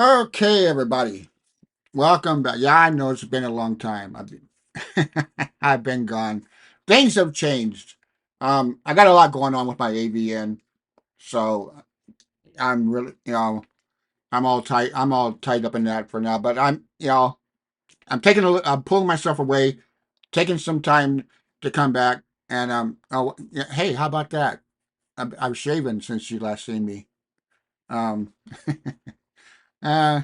Okay, everybody, welcome back. Yeah, I know it's been a long time. I've been gone. Things have changed. I got a lot going on with my AVN, so I'm really, I'm all tight. I'm all tied up in that for now. But I'm I'm pulling myself away, taking some time to come back. And oh, yeah, hey, how about that? I've shaven since you last seen me. Um, uh,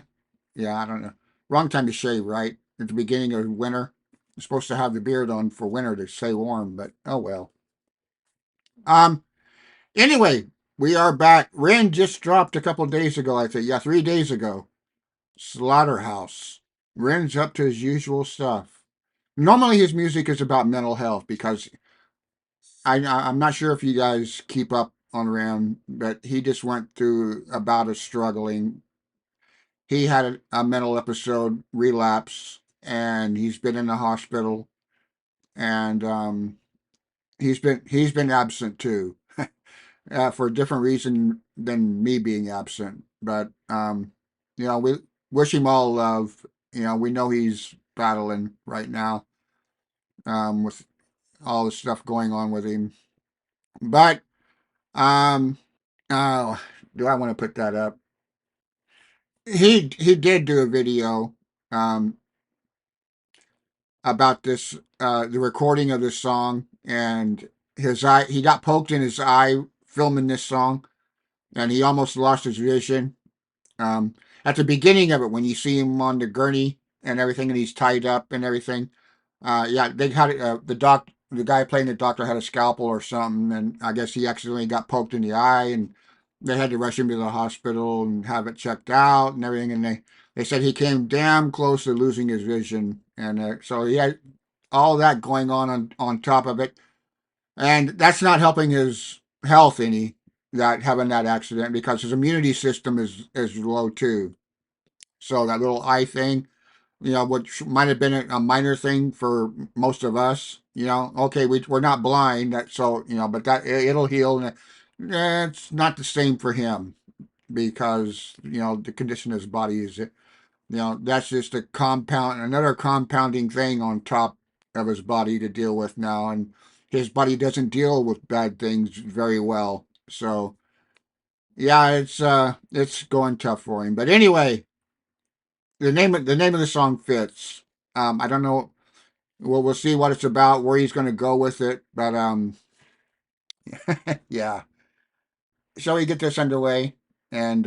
Yeah, I don't know. Wrong time to shave, right? At the beginning of winter. You're supposed to have the beard on for winter to stay warm, but oh well. Um, anyway, we are back. Ren just dropped a couple days ago, I think. Yeah, 3 days ago. Slaughterhouse. Ren's up to his usual stuff. Normally his music is about mental health because I'm not sure if you guys keep up on Ren, but he just went through a bout of struggling. He had a mental episode relapse, and he's been in the hospital, and he's been absent too, for a different reason than me being absent. But we wish him all love. We know he's battling right now, with all the stuff going on with him. But um, oh, do I want to put that up? He did do a video um about this, the recording of this song, and his eye, he got poked in his eye filming this song, and he almost lost his vision. At the beginning of it, when you see him on the gurney and everything, and he's tied up and everything, yeah, they had the guy playing the doctor had a scalpel or something, and I guess he accidentally got poked in the eye, and they had to rush him to the hospital and have it checked out and everything, and they said he came damn close to losing his vision, and so he had all that going on top of it, and that's not helping his health any. That having that accident, because his immunity system is low too. So that little eye thing, which might have been a minor thing for most of us, okay, we're not blind, but that it'll heal. And it's not the same for him, because the condition of his body is, that's just another compounding thing on top of his body to deal with now, and his body doesn't deal with bad things very well. So yeah, it's going tough for him. But anyway, the name of the song fits. I don't know. We'll see what it's about, where he's going to go with it. But yeah. Shall we get this underway and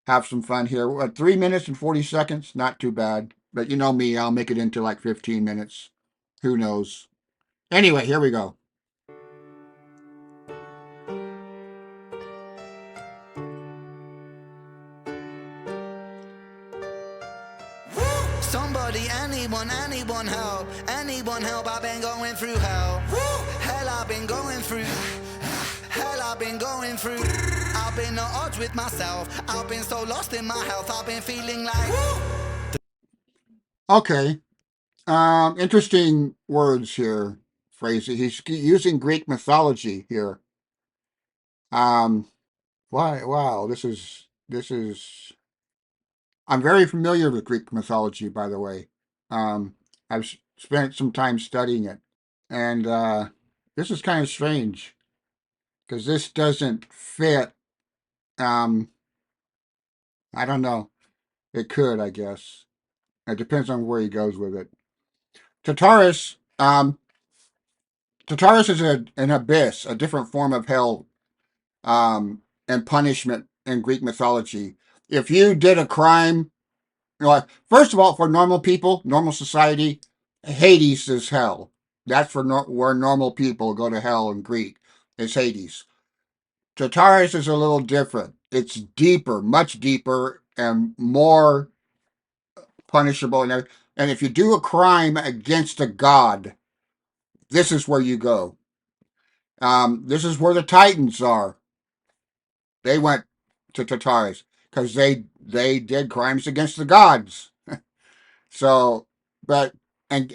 have some fun here? What, 3 minutes and 40 seconds? Not too bad. But you know me, I'll make it into like 15 minutes. Who knows? Anyway, here we go. Somebody, anyone help, I've been going through hell. Hell, I've been going through. Hell, I've been going through. I've been at odds with myself. I've been so lost in my health. I've been feeling like. Okay. Interesting words here. Phrases. He's using Greek mythology here. Um, why? Wow. This is. I'm very familiar with Greek mythology, by the way. I've spent some time studying it, and this is kind of strange because this doesn't fit. Um, I don't know. It could, I guess. It depends on where he goes with it. Tartarus. Tartarus is an abyss, a different form of hell, and punishment in Greek mythology. If you did a crime, first of all, for normal people, normal society, Hades is hell. That's where normal people go to hell in Greek. Is Hades. Tartarus is a little different. It's deeper, much deeper, and more punishable. And if you do a crime against a god, this is where you go. This is where the Titans are. They went to Tartarus because they did crimes against the gods. So, but and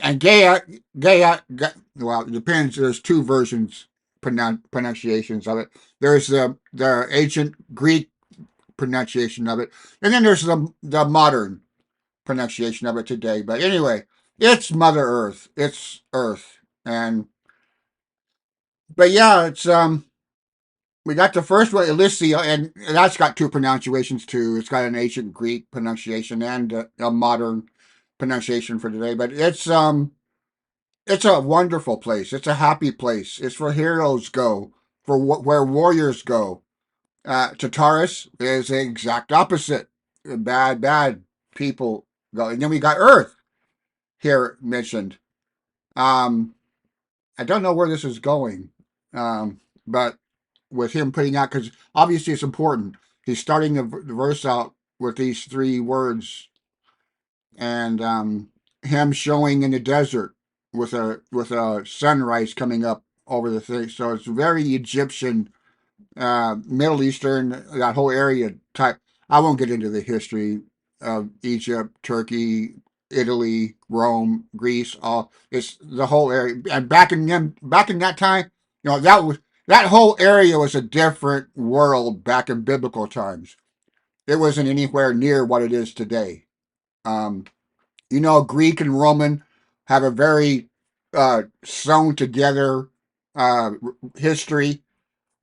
well, it depends. There's two versions, pronunciations of it. There's the ancient Greek pronunciation of it. And then there's the modern pronunciation of it today. But anyway, it's Mother Earth. It's Earth. But yeah, it's we got the first one, Elysia, and that's got two pronunciations too. It's got an ancient Greek pronunciation and a modern pronunciation for today. But it's a wonderful place. It's a happy place. It's where heroes go, for where warriors go. Tartarus is the exact opposite. Bad people go. And then we got Earth here mentioned. Um, I don't know where this is going, but with him putting out, because obviously it's important. He's starting the verse out with these three words, and him showing in the desert with a sunrise coming up over the thing. So it's very Egyptian, Middle Eastern, that whole area type. I won't get into the history of Egypt, Turkey, Italy, Rome, Greece. All it's the whole area. And back in that time, that whole area was a different world back in biblical times. It wasn't anywhere near what it is today. Um, Greek and Roman have a very sewn together history.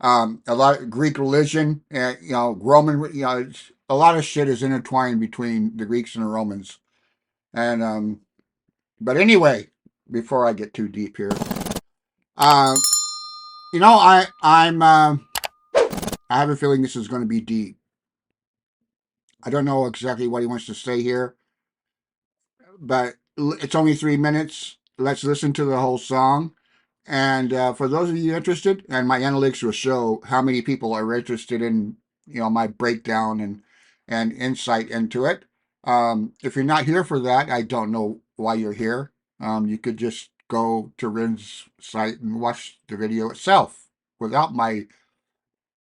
A lot of Greek religion, and Roman, a lot of shit is intertwined between the Greeks and the Romans. And but anyway, before I get too deep here, uh, I have a feeling this is going to be deep. I don't know exactly what he wants to say here, but it's only 3 minutes. Let's listen to the whole song. And for those of you interested, and my analytics will show how many people are interested in, my breakdown and insight into it. If you're not here for that, I don't know why you're here. You could just go to Ren's site and watch the video itself without my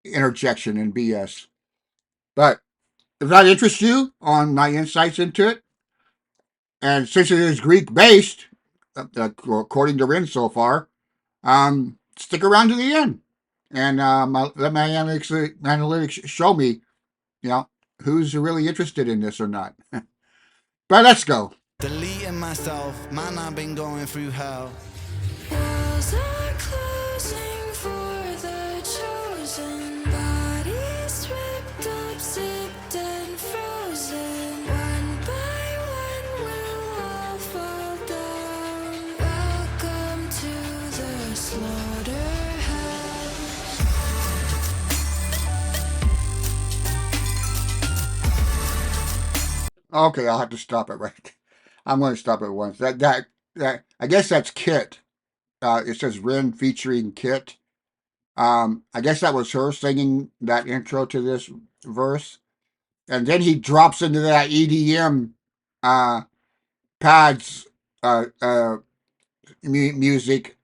interjection and BS. But if that interests you on my insights into it, and since it is Greek based, according to Ren so far, stick around to the end, and let my analytics show me, who's really interested in this or not. But let's go. Deleting myself, man, I've been going through hell. Walls are closing for the chosen. Bodies ripped up, zipped and frozen. One by one we'll all fall down. Welcome to the slaughterhouse. Okay, I'll have to stop it right. I'm going to stop it once. That I guess that's Kit. It says Ren featuring Kit. I guess that was her singing that intro to this verse, and then he drops into that EDM pads music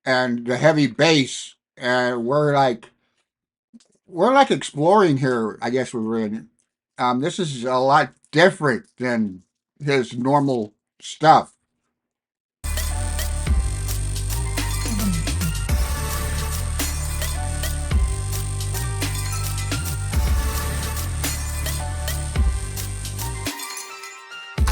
and the heavy bass, and we're like exploring here. I guess we're in. This is a lot different than his normal stuff.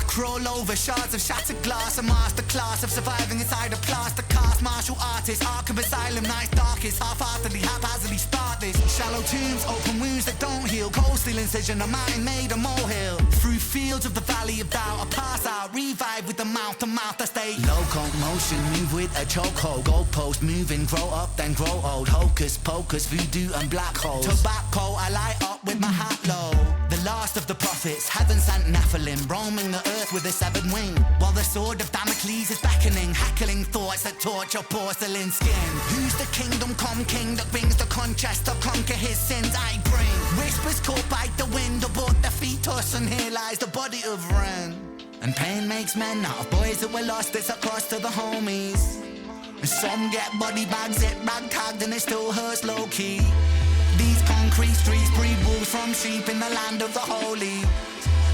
Crawl over shards of shattered glass, a masterclass of surviving inside a plaster cast. Martial artist, Arkham Asylum, night's darkest. Half-heartedly, haphazardly start this. Shallow tombs, open wounds that don't heal. Cold steel incision, a mountain made a molehill. Through fields of the valley of doubt, I pass out, revive with the mouth-to-mouth. I stay locomotion, move with a chokehold. Goalpost, moving, grow up, then grow old. Hocus pocus, voodoo and black holes. Tobacco, I light up with my hat low. The last of the prophets, heaven sent Nephilim, roaming the earth with a severed wing, while the sword of Damocles is beckoning, heckling thoughts that torture porcelain skin. Who's the kingdom come king that brings the contrast to conquer his sins I bring? Whispers caught by the wind aboard the fetus, and here lies the body of Ren. And pain makes men out of boys that were lost, it's across to the homies. And some get body bags, it rag-tagged, and it still hurts low-key. These concrete streets breed wolves from sheep in the land of the holy.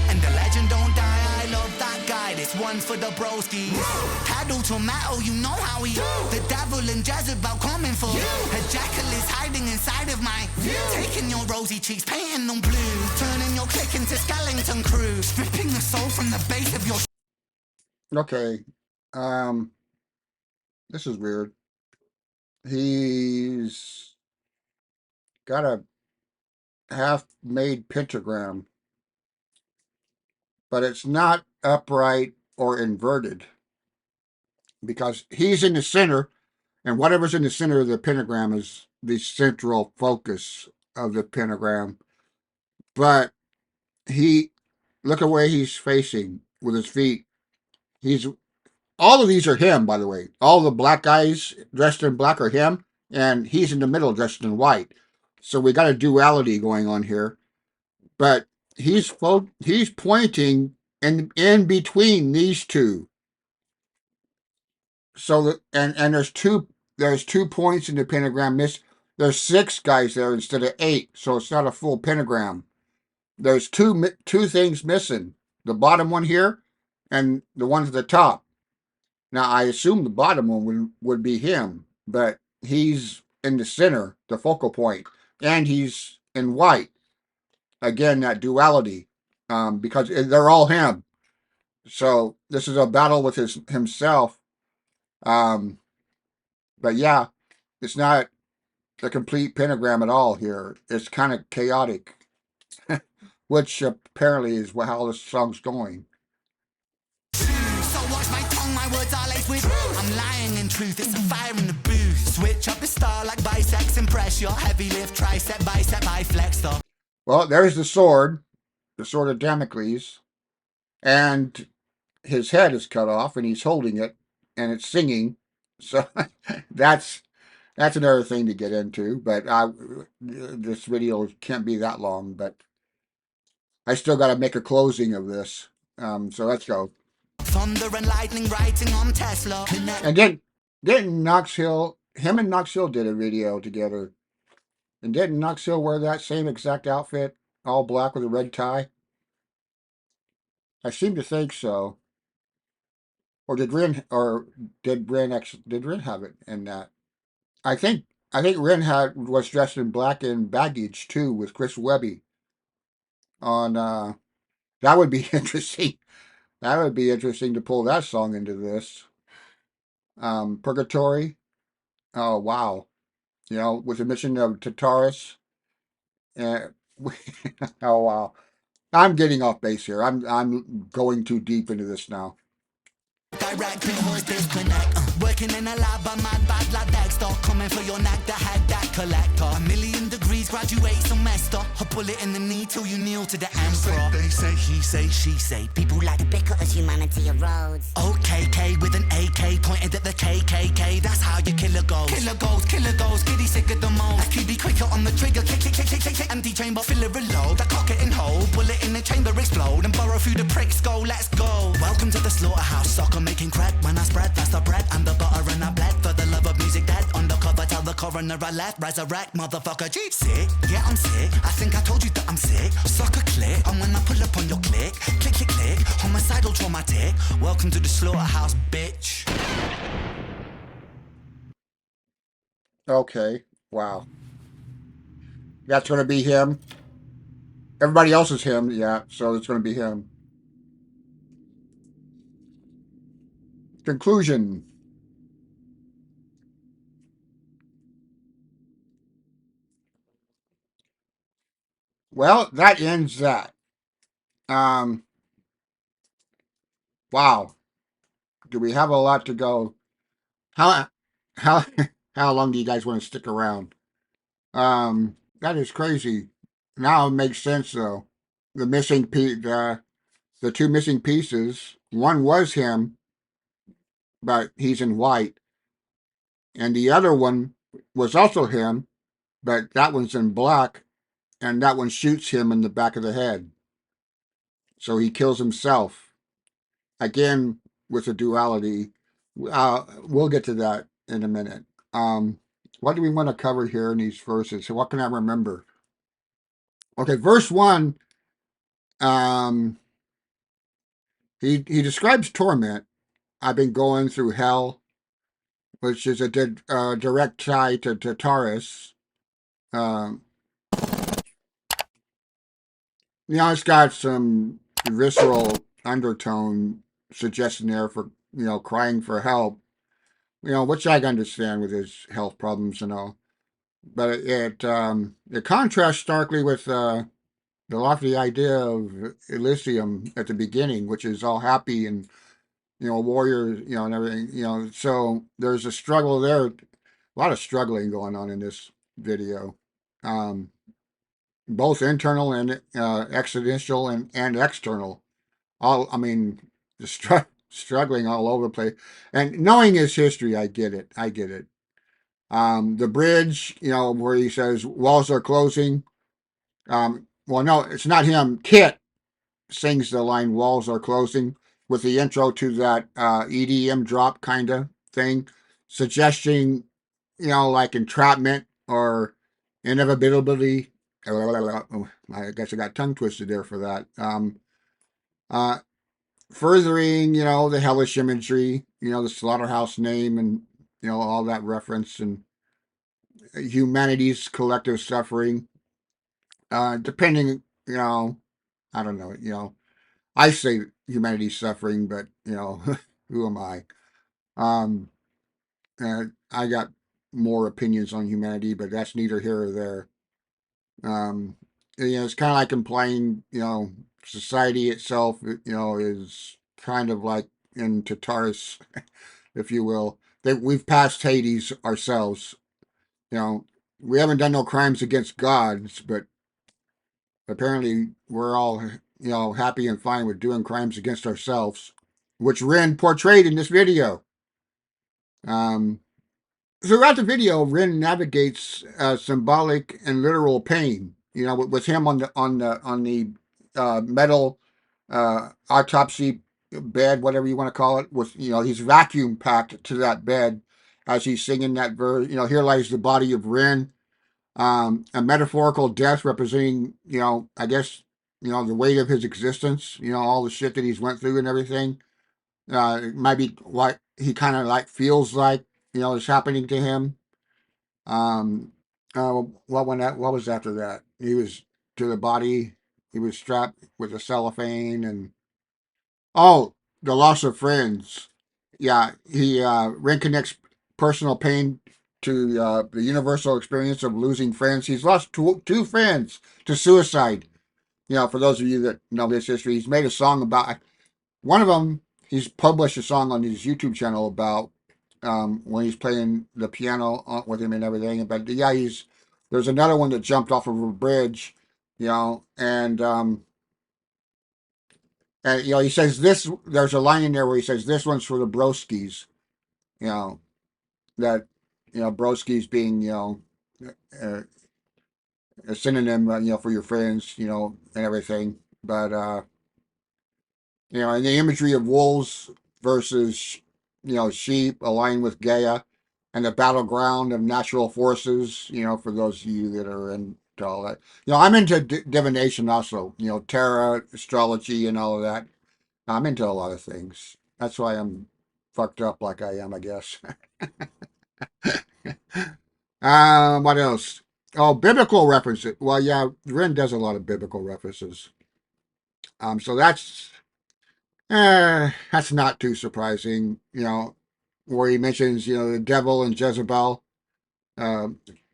And the legend don't die, I love that guy. side, it's one for the broskies. Paddle to metal, you know how we do. The devil and Jezebel coming for you. A jackal is hiding inside of my view. Taking your rosy cheeks, painting them blue. Turning your click into skeleton crew. Stripping the soul from the base of your... Okay. This is weird. He's got a half-made pentagram, but it's not upright or inverted because he's in the center, and whatever's in the center of the pentagram is the central focus of the pentagram. But look at where he's facing with his feet. He's All of these are him, by the way. All the black guys dressed in black are him, and he's in the middle dressed in white. So we got a duality going on here. But he's pointing in between these two. So and there's 2 points in the pentagram. There's 6 guys there instead of 8, so it's not a full pentagram. There's two things missing. The bottom one here and the one at the top. Now, I assume the bottom one would be him, but he's in the center, the focal point, and he's in white. Again, that duality, because they're all him. So this is a battle with himself. Um, but yeah, it's not the complete pentagram at all here. It's kind of chaotic, which apparently is how this song's going. So watch my tongue, my words are laced with truth. I'm lying in truth, it's a fire in the booth. Switch up the star like biceps, impress your heavy lift, tricep, bicep, I flex up. Well, there's the sword of Damocles, and his head is cut off, and he's holding it, and it's singing. So that's another thing to get into. But this video can't be that long. But I still got to make a closing of this. So let's go. Thunder and lightning writing on Tesla. And didn't him and Knox Hill did a video together. And didn't Knox Hill wear that same exact outfit, all black with a red tie? I seem to think so. Or did Ren have it in that? I think Ren was dressed in black in Baggage too with Chris Webby on that would be interesting. That would be interesting to pull that song into this. Purgatory. Oh wow. With the mission of Tartarus. Uh, oh wow. I'm getting off base here. I'm going too deep into this now. Direct horse disconnect. Working in a lab, a mad bad lad Dexter. Coming for your neck, the head that collector. 1,000,000 degrees, graduate semester. A bullet in the knee till you kneel to the emperor. They say, he say, she say. People like The ubiquitous humanity erodes. OKK with an AK pointed at the KKK. That's how your killer goes. Killer goes. Giddy sick of the most. QB quicker on the trigger. Click. Empty chamber, fill it reload. That cock it in hole. Bullet in the chamber, explode. And burrow through the prick's go. Let's go. Welcome to the slaughterhouse. Soccer making crack when I spread. That's the bread and the butter and I bled. For the love of music dead. Undercover, tell the coroner I left. Resurrect, motherfucker. G. Sick? Yeah, I'm sick. I think I told you that I'm sick. Sucker click. And when I pull up on your click. Click. Homicidal traumatic. Welcome to the slaughterhouse, bitch. Okay. Wow. That's going to be him. Everybody else is him, yeah, so it's going to be him. Conclusion. Well, that ends that. Wow. Do we have a lot to go? How how how long do you guys want to stick around? That is crazy. Now it makes sense though. The 2 missing pieces. One was him, but he's in white, and the other one was also him, but that one's in black, and that one shoots him in the back of the head. So he kills himself. Again, with a duality. We'll get to that in a minute. What do we want to cover here in these verses? So what can I remember? Okay, verse 1. he describes torment. I've been going through hell, which is a direct tie to Taurus. Um, it's got some visceral undertone suggestion there for crying for help. Which I can understand with his health problems and all. But it contrasts starkly with the lofty idea of Elysium at the beginning, which is all happy and warriors, and everything. So there's a struggle there, a lot of struggling going on in this video, um, both internal and existential and external. All I mean, struggling all over the place. And knowing his history, I get it. I get it. The bridge, where he says walls are closing. Well, no, it's not him. Kit sings the line "Walls are closing" with the intro to that EDM drop kind of thing, suggesting like entrapment or inevitability. I guess I got tongue twisted there for that. Uh, Furthering, the hellish imagery, the slaughterhouse name, and all that reference and humanity's collective suffering. Depending, I don't know, I say humanity's suffering, but who am I? Um, I got more opinions on humanity, but that's neither here or there. Um, it's kind of like implying, society itself, is kind of like in Tartarus, if you will. That we've passed Hades ourselves. You know, we haven't done no crimes against gods, but apparently we're all, happy and fine with doing crimes against ourselves, which Ren portrayed in this video. Um, Throughout the video, Ren navigates symbolic and literal pain. With him on the metal autopsy bed, whatever you want to call it. With he's vacuum packed to that bed as he's singing that verse. Here lies the body of Ren. A metaphorical death representing, I guess, the weight of his existence. All the shit that he's went through and everything. It might be what he kind of like feels like, is happening to him. Um, what was after that? He was to the body. He was strapped with a cellophane and oh, the loss of friends. Yeah, he Ren connects personal pain to the universal experience of losing friends. He's lost two friends to suicide. For those of you that know his history, he's made a song about one of them. He's published a song on his YouTube channel about when he's playing the piano with him and everything. But yeah, there's another one that jumped off of a bridge, and he says this. There's a line in there where he says this one's for the broskies, you know that broskies being uh, a synonym for your friends, and everything. But and the imagery of wolves versus, sheep aligned with Gaia and the battleground of natural forces, for those of you that are into all that. I'm into divination also, tarot, astrology, and all of that. I'm into a lot of things. That's why I'm fucked up like I am, I guess. What else? Oh, biblical references. Well, yeah, Ren does a lot of biblical references. So that's not too surprising, where he mentions, the devil and Jezebel uh,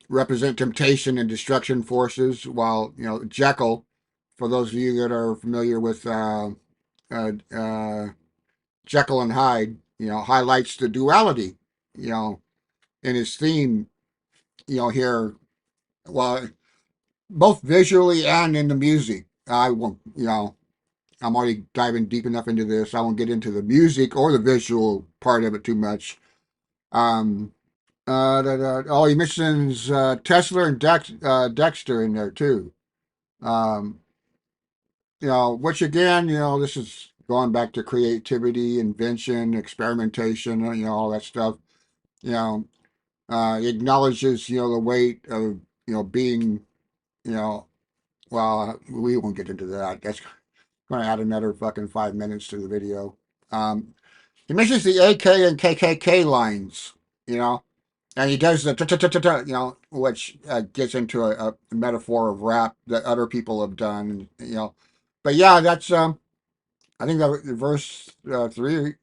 represent temptation and destruction forces, while, Jekyll, for those of you that are familiar with uh, uh, Jekyll and Hyde, highlights the duality, you know, in his theme, here, well, both visually and in the music. I won't, I'm already diving deep enough into this. I won't get into the music or the visual part of it too much. Oh, he mentions Tesla and Dexter in there too. Um, which again, this is going back to creativity, invention, experimentation, all that stuff. You know, acknowledges, the weight of, being, well, we won't get into that. Gonna add another fucking 5 minutes to the video. He mentions the AK and KKK lines, you know, and he does the you know, which gets into a metaphor of rap that other people have done, you know. But yeah, that's I think that verse uh, three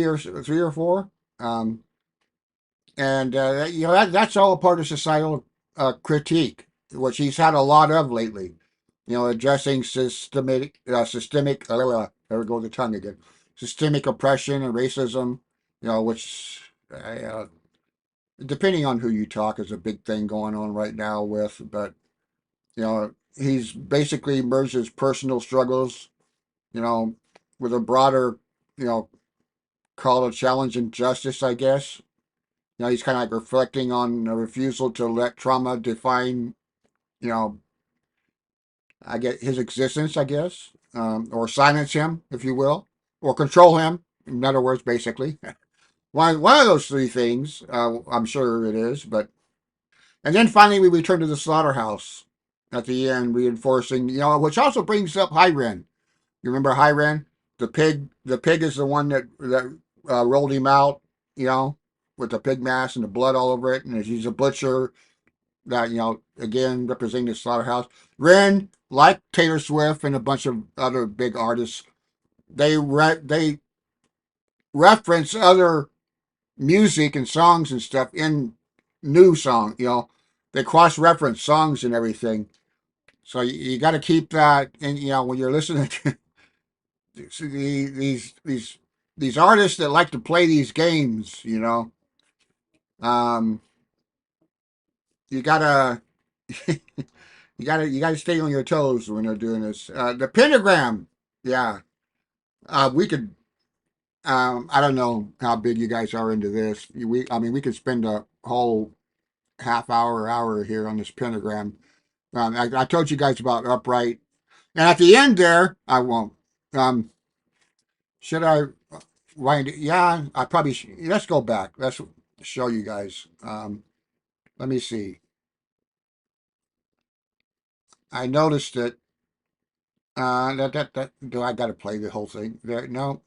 or four, um, and you know that's all a part of societal critique, which he's had a lot of lately. You know, addressing there we go the tongue again, systemic oppression and racism. You know, which depending on who you talk is a big thing going on right now with, but you know he's basically merged his personal struggles, you know, with a broader, you know, call of challenge and justice, I guess. You know, he's kind of like reflecting on a refusal to let trauma define, you know, I get his existence, I guess, or silence him, if you will, or control him. In other words, basically, one of those three things. I'm sure it is, but and then finally we return to the slaughterhouse at the end, reinforcing, you know, which also brings up High Ren. You remember High Ren? The pig. The pig is the one that rolled him out. You know, with the pig mask and the blood all over it, and he's a butcher. That, you know, again representing the slaughterhouse. Ren, like Taylor Swift and a bunch of other big artists, they reference other music and songs and stuff in new song. You know, they cross reference songs and everything. So you got to keep that in. You know, when you're listening to these artists that like to play these games, you know, um, you gotta you gotta stay on your toes when they're doing this. The pentagram, yeah, we could. I don't know how big you guys are into this. I mean, we could spend a whole half hour or hour here on this pentagram. I told you guys about upright, and at the end there, I won't. Um, should I wind it? Yeah, I probably. Let's go back. Let's show you guys. Let me see. I noticed it. Do I got to play the whole thing? There, no.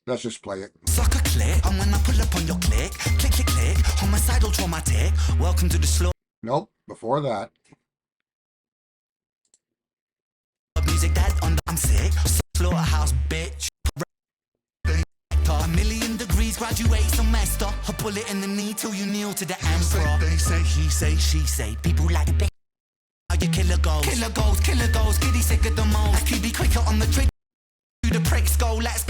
Let's just play it. Suck a click, and when I pull up on your click, click, click, click, homicidal traumatic. Welcome to the slow Nope. Before that. music that on the I'm sick. Slaughterhouse, bitch. A million degrees, graduate semester. A bullet in the knee till you kneel to the emperor. They say, he say, she say. People like bitch. How you killer goals? Killer goals, killer goals. Giddy sick of the most. QB quicker on the trigger. The pricks go, let's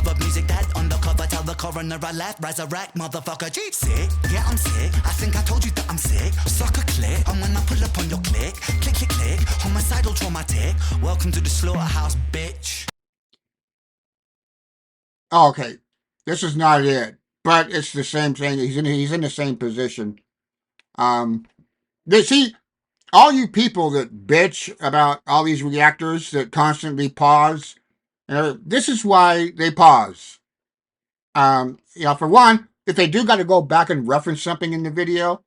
love music that undercover. Tell the coroner I left. Resurrect, motherfucker. G sick. Yeah, I'm sick. I think I told you that I'm sick. Suck a click. And when I pull up on your click, click, click, click. Homicidal traumatic. Welcome to the slaughterhouse, bitch. Oh, okay. This is not it, but it's the same thing. He's in the same position. Um, see, all you people that bitch about all these reactors that constantly pause, you know, this is why they pause. You know, for one, if they do got to go back and reference something in the video,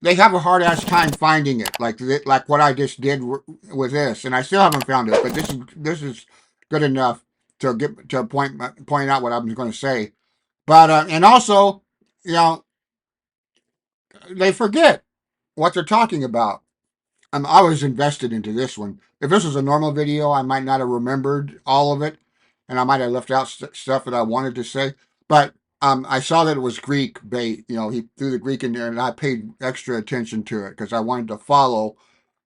they have a hard ass time finding it, like what I just did with this, and I still haven't found it. But this is good enough to get to point out what I'm going to say. But and also, you know, they forget what they're talking about. I was invested into this one. If this was a normal video, I might not have remembered all of it, and I might have left out stuff that I wanted to say. But I saw that it was Greek bait. You know, he threw the Greek in there, and I paid extra attention to it because I wanted to follow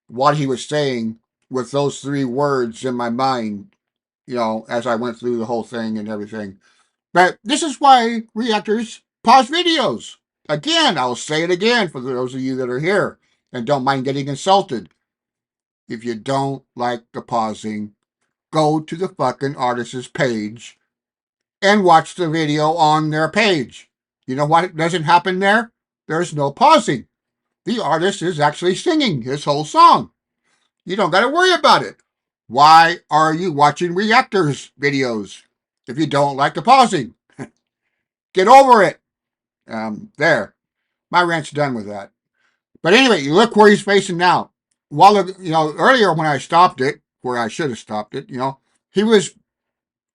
what he was saying with those three words in my mind. You know, as I went through the whole thing and everything. But this is why reactors pause videos. Again, I'll say it again for those of you that are here and don't mind getting insulted. If you don't like the pausing, go to the fucking artist's page and watch the video on their page. You know what doesn't happen there? There's no pausing. The artist is actually singing his whole song. You don't got to worry about it. Why are you watching reactors videos if you don't like the pausing? Get over it. There. My rant's done with that. But anyway, you look where he's facing now. earlier when I stopped it, where I should have stopped it, he was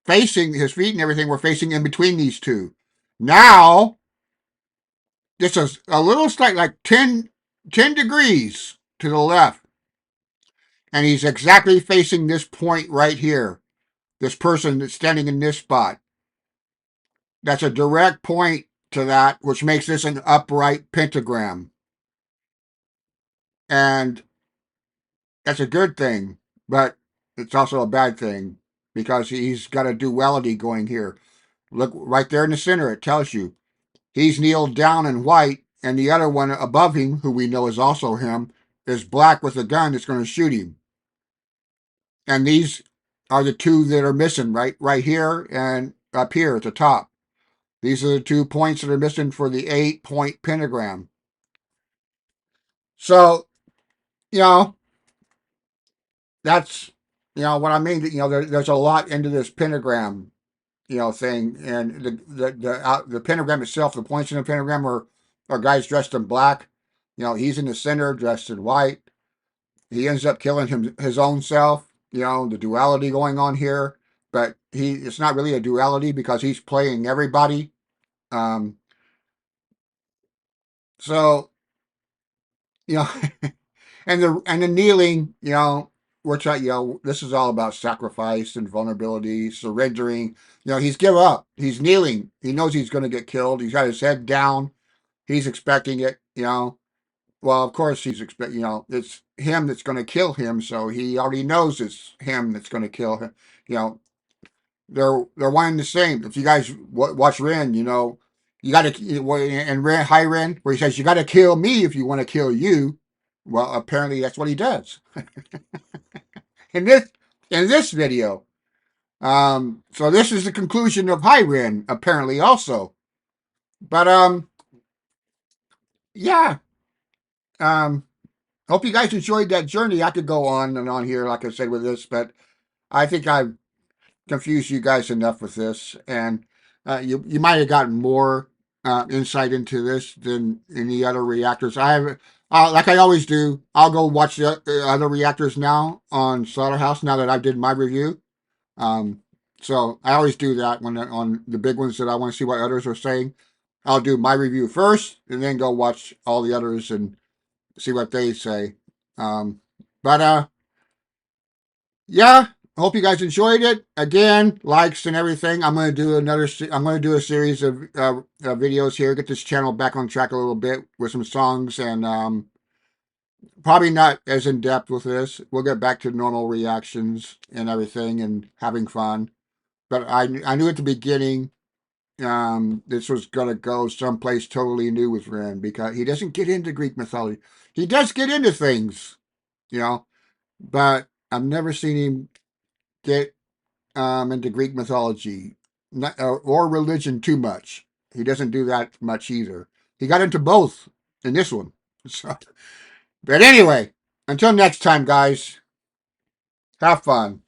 facing his feet and everything were facing in between these two. Now it's a little slight, like 10 degrees to the left, and he's exactly facing this point right here. This person that's standing in this spot. That's a direct point to that, which makes this an upright pentagram. And that's a good thing, but it's also a bad thing because he's got a duality going here. Look right there in the center, it tells you. He's kneeled down in white, and the other one above him, who we know is also him, is black with a gun that's going to shoot him. And these are the two that are missing, right here and up here at the top. These are the 2 points that are missing for the 8-point pentagram. So, you know, that's, what I mean. There's a lot into this pentagram, thing. And the pentagram itself, the points in the pentagram are guys dressed in black. He's in the center dressed in white. He ends up killing his own self, the duality going on here. But it's not really a duality because he's playing everybody. Um, so, you know, and the kneeling, which this is all about sacrifice and vulnerability, surrendering. He's give up. He's kneeling. He knows he's going to get killed. He's got his head down. He's expecting it. Well, of course he's expecting. It's him that's going to kill him. So he already knows it's him that's going to kill him. They're one and the same. If you guys watch Ren, you got to, and Ren, High Ren, where he says you got to kill me if you want to kill you. Well, apparently that's what he does in this video. So this is the conclusion of High Ren, apparently also. But yeah. Hope you guys enjoyed that journey. I could go on and on here, like I said, with this, but I think I've confused you guys enough with this, and you might have gotten more insight into this than any other reactors. I have, like I always do, I'll go watch the other reactors now on SlaughterHouse now that I did my review. So I always do that when on the big ones that I want to see what others are saying. I'll do my review first, and then go watch all the others and see what they say. But yeah, I hope you guys enjoyed it. Again, likes and everything. I'm going to do a series of videos here. Get this channel back on track a little bit with some songs, and probably not as in depth with this. We'll get back to normal reactions and everything and having fun. But I knew at the beginning this was going to go someplace totally new with Ren because he doesn't get into Greek mythology. He does get into things, but I've never seen him get into Greek mythology or religion too much. He doesn't do that much either. He got into both in this one. So, but anyway, until next time, guys, have fun.